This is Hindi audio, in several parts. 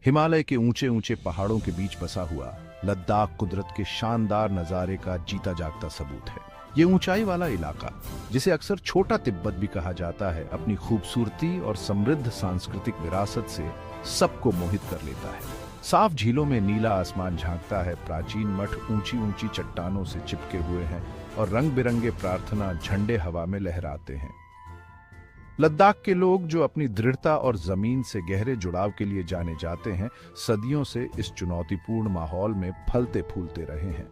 हिमालय के ऊंचे ऊंचे पहाड़ों के बीच बसा हुआ लद्दाख कुदरत के शानदार नजारे का जीता जागता सबूत है। ये ऊंचाई वाला इलाका, जिसे अक्सर छोटा तिब्बत भी कहा जाता है, अपनी खूबसूरती और समृद्ध सांस्कृतिक विरासत से सबको मोहित कर लेता है। साफ झीलों में नीला आसमान झांकता है, प्राचीन मठ ऊंची ऊंची चट्टानों से चिपके हुए हैं और रंग बिरंगे प्रार्थना झंडे हवा में लहराते हैं। लद्दाख के लोग, जो अपनी दृढ़ता और जमीन से गहरे जुड़ाव के लिए जाने जाते हैं, सदियों से इस चुनौतीपूर्ण माहौल में फलते फूलते रहे हैं।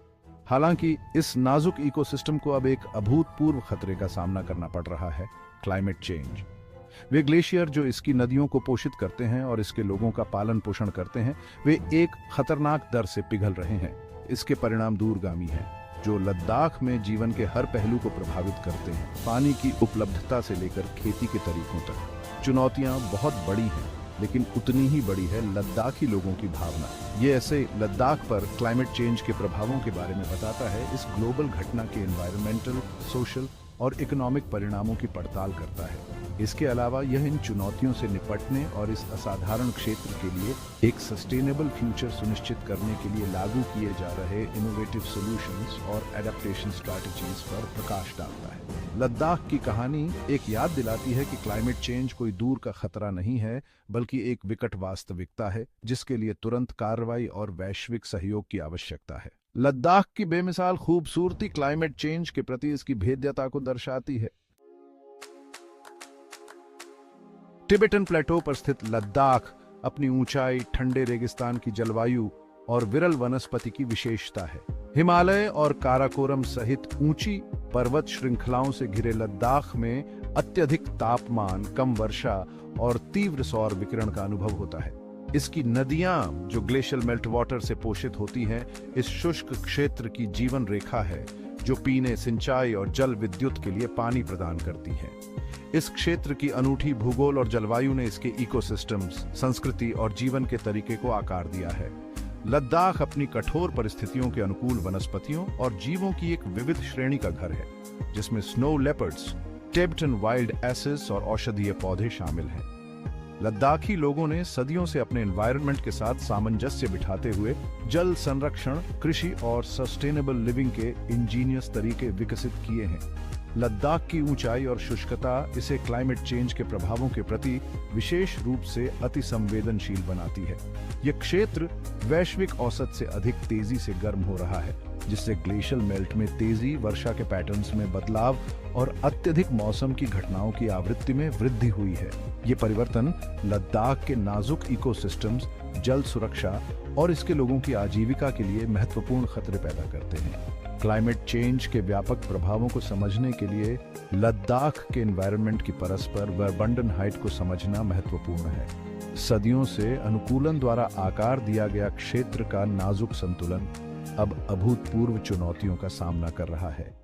हालांकि इस नाजुक इकोसिस्टम को अब एक अभूतपूर्व खतरे का सामना करना पड़ रहा है, क्लाइमेट चेंज। वे ग्लेशियर जो इसकी नदियों को पोषित करते हैं और इसके लोगों का पालन पोषण करते हैं, वे एक खतरनाक दर से पिघल रहे हैं। इसके परिणाम दूरगामी हैं, जो लद्दाख में जीवन के हर पहलू को प्रभावित करते हैं, पानी की उपलब्धता से लेकर खेती के तरीकों तक। चुनौतियां बहुत बड़ी हैं, लेकिन उतनी ही बड़ी है लद्दाखी लोगों की भावना। ये ऐसे लद्दाख पर क्लाइमेट चेंज के प्रभावों के बारे में बताता है, इस ग्लोबल घटना के एनवायरमेंटल, सोशल और इकोनॉमिक परिणामों की पड़ताल करता है। इसके अलावा यह इन चुनौतियों से निपटने और इस असाधारण क्षेत्र के लिए एक सस्टेनेबल फ्यूचर सुनिश्चित करने के लिए लागू किए जा रहे इनोवेटिव सॉल्यूशंस और एडेप्टेशन स्ट्रैटेजीज पर प्रकाश डालता है। लद्दाख की कहानी एक याद दिलाती है कि क्लाइमेट चेंज कोई दूर का खतरा नहीं है, बल्कि एक विकट वास्तविकता है, जिसके लिए तुरंत कार्रवाई और वैश्विक सहयोग की आवश्यकता है। लद्दाख की बेमिसाल खूबसूरती क्लाइमेट चेंज के प्रति इसकी भेद्यता को दर्शाती है। टिबेटन प्लेटो पर स्थित लद्दाख अपनी ऊंचाई, ठंडे रेगिस्तान की जलवायु और विरल वनस्पति की विशेषता है। हिमालय और काराकोरम सहित ऊंची पर्वत श्रृंखलाओं से घिरे लद्दाख में अत्यधिक तापमान, कम वर्षा और तीव्र सौर विकिरण का अनुभव होता है। इसकी नदियां, जो ग्लेशियल मेल्ट वाटर से पोषित होती हैं, इस शुष्क क्षेत्र की जीवन रेखा है, जो पीने, सिंचाई और जल विद्युत के लिए पानी प्रदान करती है। इस क्षेत्र की अनूठी भूगोल और जलवायु ने इसके इकोसिस्टम्स, संस्कृति और जीवन के तरीके को आकार दिया है। लद्दाख अपनी कठोर परिस्थितियों के अनुकूल वनस्पतियों और जीवों की एक विविध श्रेणी का घर है, जिसमें snow leopards, Tibetan wild asses और औषधीय पौधे शामिल हैं। लद्दाखी लोगों ने सदियों से अपने एनवायरनमेंट के साथ सामंजस्य बिठाते हुए जल संरक्षण, कृषि और सस्टेनेबल लिविंग के इंजीनियस तरीके विकसित किए हैं। लद्दाख की ऊंचाई और शुष्कता इसे क्लाइमेट चेंज के प्रभावों के प्रति विशेष रूप से अति संवेदनशील बनाती है। यह क्षेत्र वैश्विक औसत से अधिक तेजी से गर्म हो रहा है, जिससे ग्लेशियल मेल्ट में तेजी, वर्षा के पैटर्न्स में बदलाव और अत्यधिक मौसम की घटनाओं की आवृत्ति में वृद्धि हुई है। ये परिवर्तन लद्दाख के नाजुक इकोसिस्टम्स, जल सुरक्षा और इसके लोगों की आजीविका के लिए महत्वपूर्ण खतरे पैदा करते हैं। क्लाइमेट चेंज के व्यापक प्रभावों को समझने के लिए लद्दाख के एनवायरनमेंट की परस्पर व बंडन हाइट को समझना महत्वपूर्ण है। सदियों से अनुकूलन द्वारा आकार दिया गया क्षेत्र का नाजुक संतुलन अब अभूतपूर्व चुनौतियों का सामना कर रहा है।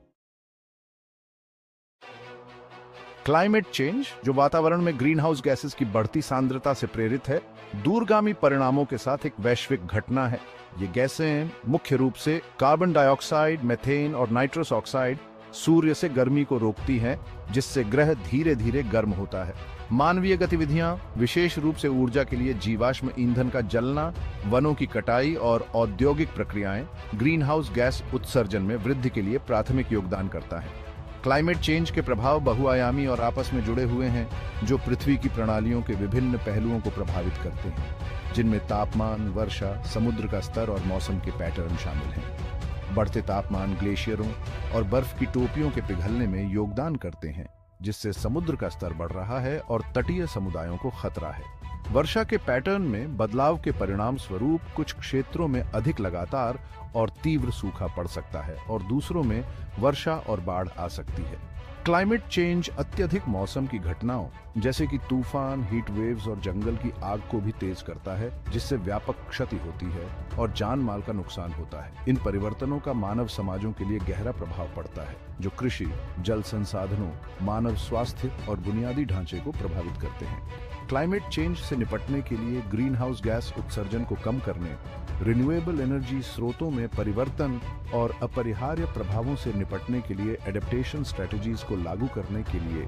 क्लाइमेट चेंज, जो वातावरण में ग्रीन हाउस गैसेस की बढ़ती सांद्रता से प्रेरित है, दूरगामी परिणामों के साथ एक वैश्विक घटना है। ये गैसें मुख्य रूप से कार्बन डाइऑक्साइड, मीथेन और नाइट्रस ऑक्साइड सूर्य से गर्मी को रोकती हैं, जिससे ग्रह धीरे धीरे गर्म होता है। मानवीय गतिविधियां, विशेष रूप से ऊर्जा के लिए जीवाश्म ईंधन का जलना, वनों की कटाई और औद्योगिक प्रक्रियाएं ग्रीन हाउस गैस उत्सर्जन में वृद्धि के लिए प्राथमिक योगदान करता है। क्लाइमेट चेंज के प्रभाव बहुआयामी और आपस में जुड़े हुए हैं, जो पृथ्वी की प्रणालियों के विभिन्न पहलुओं को प्रभावित करते हैं, जिनमें तापमान, वर्षा, समुद्र का स्तर और मौसम के पैटर्न शामिल हैं। बढ़ते तापमान ग्लेशियरों और बर्फ की टोपियों के पिघलने में योगदान करते हैं, जिससे समुद्र का स्तर बढ़ रहा है और तटीय समुदायों को खतरा है। वर्षा के पैटर्न में बदलाव के परिणाम स्वरूप कुछ क्षेत्रों में अधिक लगातार और तीव्र सूखा पड़ सकता है और दूसरों में वर्षा और बाढ़ आ सकती है। क्लाइमेट चेंज अत्यधिक मौसम की घटनाओं, जैसे कि तूफान, हीट वेव्स और जंगल की आग को भी तेज करता है, जिससे व्यापक क्षति होती है और जान माल का नुकसान होता है। इन परिवर्तनों का मानव समाजों के लिए गहरा प्रभाव पड़ता है, जो कृषि, जल संसाधनों, मानव स्वास्थ्य और बुनियादी ढांचे को प्रभावित करते हैं। क्लाइमेट चेंज से निपटने के लिए ग्रीन हाउस गैस उत्सर्जन को कम करने, रिन्यूएबल एनर्जी स्रोतों में परिवर्तन और अपरिहार्य प्रभावों से निपटने के लिए एडेप्टेशन स्ट्रेटजीज को लागू करने के लिए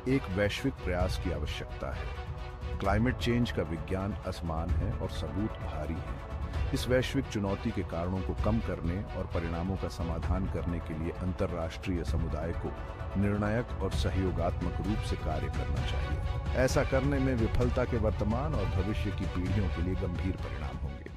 एक वैश्विक प्रयास की आवश्यकता है। क्लाइमेट चेंज का विज्ञान असमान है और सबूत भारी है। इस वैश्विक चुनौती के कारणों को कम करने और परिणामों का समाधान करने के लिए अंतर्राष्ट्रीय समुदाय को निर्णायक और सहयोगात्मक रूप से कार्य करना चाहिए। ऐसा करने में विफलता के वर्तमान और भविष्य की पीढ़ियों के लिए गंभीर परिणाम होंगे।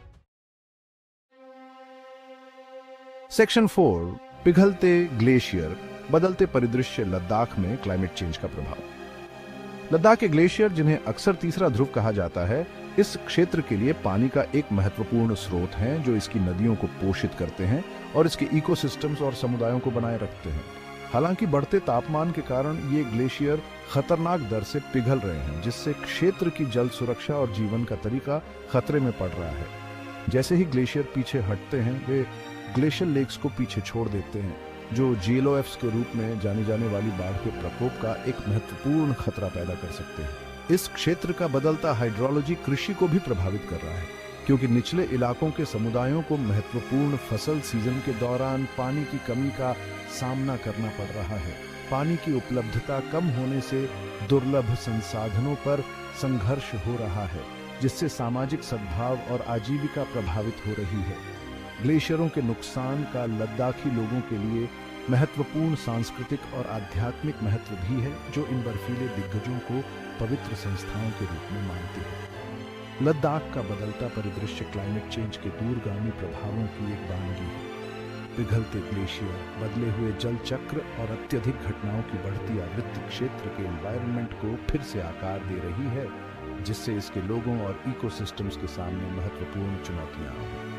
सेक्शन 4, पिघलते ग्लेशियर, बदलते परिदृश्य लद्दाख में क्लाइमेट चेंज का प्रभाव। लद्दाख के ग्लेशियर, जिन्हें अक्सर तीसरा ध्रुव कहा जाता है, इस क्षेत्र के लिए पानी का एक महत्वपूर्ण स्रोत हैं जो इसकी नदियों को पोषित करते हैं और इसके इकोसिस्टम्स और समुदायों को बनाए रखते हैं। हालांकि बढ़ते तापमान के कारण ये ग्लेशियर खतरनाक दर से पिघल रहे हैं, जिससे क्षेत्र की जल सुरक्षा और जीवन का तरीका खतरे में पड़ रहा है। जैसे ही ग्लेशियर पीछे हटते हैं, वे ग्लेशियर लेक्स को पीछे छोड़ देते हैं, जो GLOFs के रूप में जानी जाने वाली बाढ़ के प्रकोप का एक महत्वपूर्ण खतरा पैदा कर सकते हैं। इस क्षेत्र का बदलता हाइड्रोलॉजी कृषि को भी प्रभावित कर रहा है, क्योंकि निचले इलाकों के समुदायों को महत्वपूर्ण फसल सीजन के दौरान पानी की कमी का सामना करना पड़ रहा है। पानी की उपलब्धता कम होने से दुर्लभ संसाधनों पर संघर्ष हो रहा है, जिससे सामाजिक सद्भाव और आजीविका प्रभावित हो रही है। ग्लेशियरों के नुकसान का लद्दाखी लोगों के लिए महत्वपूर्ण सांस्कृतिक और आध्यात्मिक महत्व भी है, जो इन बर्फीले दिग्गजों को पवित्र संस्थाओं के रूप में मानते हैं। लद्दाख का बदलता परिदृश्य क्लाइमेट चेंज के दूरगामी प्रभावों की एक वानगी है। पिघलते ग्लेशियर, बदले हुए जल चक्र और अत्यधिक घटनाओं की बढ़ती आवृत्ति क्षेत्र के एनवायरनमेंट को फिर से आकार दे रही है, जिससे इसके लोगों और इकोसिस्टम्स के सामने महत्वपूर्ण चुनौतियां हैं।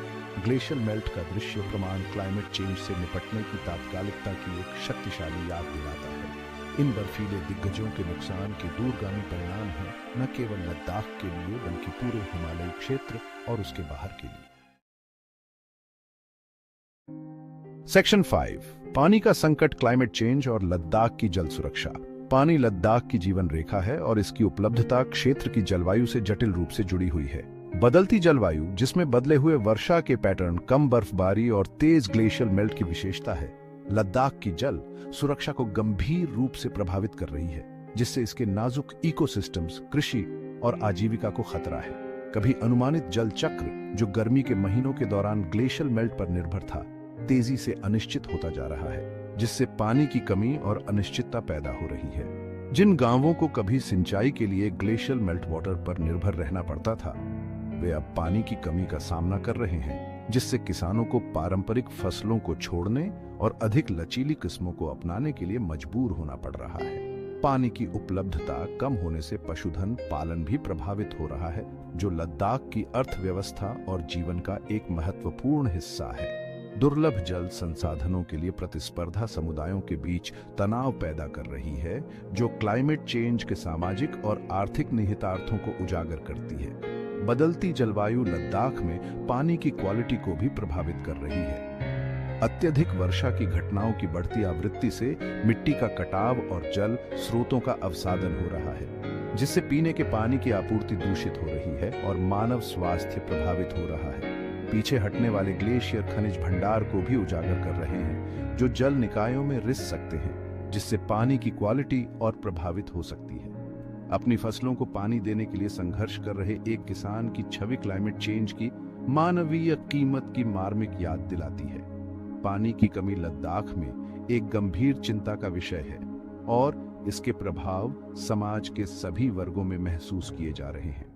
ग्लेशियर मेल्ट का दृश्य प्रमाण क्लाइमेट चेंज से निपटने की तात्कालिकता की एक शक्तिशाली याद दिलाता है। इन बर्फीले दिग्गजों के नुकसान के दूरगामी परिणाम हैं, न केवल लद्दाख के लिए बल्कि पूरे हिमालयी क्षेत्र और उसके बाहर के लिए। सेक्शन 5, पानी का संकट, क्लाइमेट चेंज और लद्दाख की जल सुरक्षा। पानी लद्दाख की जीवन रेखा है और इसकी उपलब्धता क्षेत्र की जलवायु से जटिल रूप से जुड़ी हुई है। बदलती जलवायु, जिसमें बदले हुए वर्षा के पैटर्न, कम बर्फबारी और तेज ग्लेशियर मेल्ट की विशेषता है, लद्दाख की जल सुरक्षा को गंभीर रूप से प्रभावित कर रही है, जिससे इसके नाजुक इकोसिस्टम्स, कृषि और आजीविका को खतरा है। कभी अनुमानित जल चक्र, जो गर्मी के महीनों के दौरान ग्लेशियर मेल्ट पर निर्भर था, तेजी से अनिश्चित होता जा रहा है, जिससे पानी की कमी और अनिश्चितता पैदा हो रही है। जिन गांवों को कभी सिंचाई के लिए ग्लेशियर मेल्ट वाटर पर निर्भर रहना पड़ता था, वे अब पानी की कमी का सामना कर रहे हैं, जिससे किसानों को पारंपरिक फसलों को छोड़ने और अधिक लचीली किस्मों को अपनाने के लिए मजबूर होना पड़ रहा है। पानी की उपलब्धता कम होने से पशुधन पालन भी प्रभावित हो रहा है, जो लद्दाख की अर्थव्यवस्था और जीवन का एक महत्वपूर्ण हिस्सा है। दुर्लभ जल संसाधनों के लिए प्रतिस्पर्धा समुदायों के बीच तनाव पैदा कर रही है, जो क्लाइमेट चेंज के सामाजिक और आर्थिक निहितार्थों को उजागर करती है। बदलती जलवायु लद्दाख में पानी की क्वालिटी को भी प्रभावित कर रही है। अत्यधिक वर्षा की घटनाओं की बढ़ती आवृत्ति से मिट्टी का कटाव और जल स्रोतों का अवसादन हो रहा है, जिससे पीने के पानी की आपूर्ति दूषित हो रही है और मानव स्वास्थ्य प्रभावित हो रहा है। पीछे हटने वाले ग्लेशियर खनिज भंडार को भी उजागर कर रहे हैं, जो जल निकायों में रिस सकते हैं, जिससे पानी की क्वालिटी और प्रभावित हो सकती है। अपनी फसलों को पानी देने के लिए संघर्ष कर रहे एक किसान की छवि क्लाइमेट चेंज की मानवीय कीमत की मार्मिक याद दिलाती है। पानी की कमी लद्दाख में एक गंभीर चिंता का विषय है और इसके प्रभाव समाज के सभी वर्गों में महसूस किए जा रहे हैं।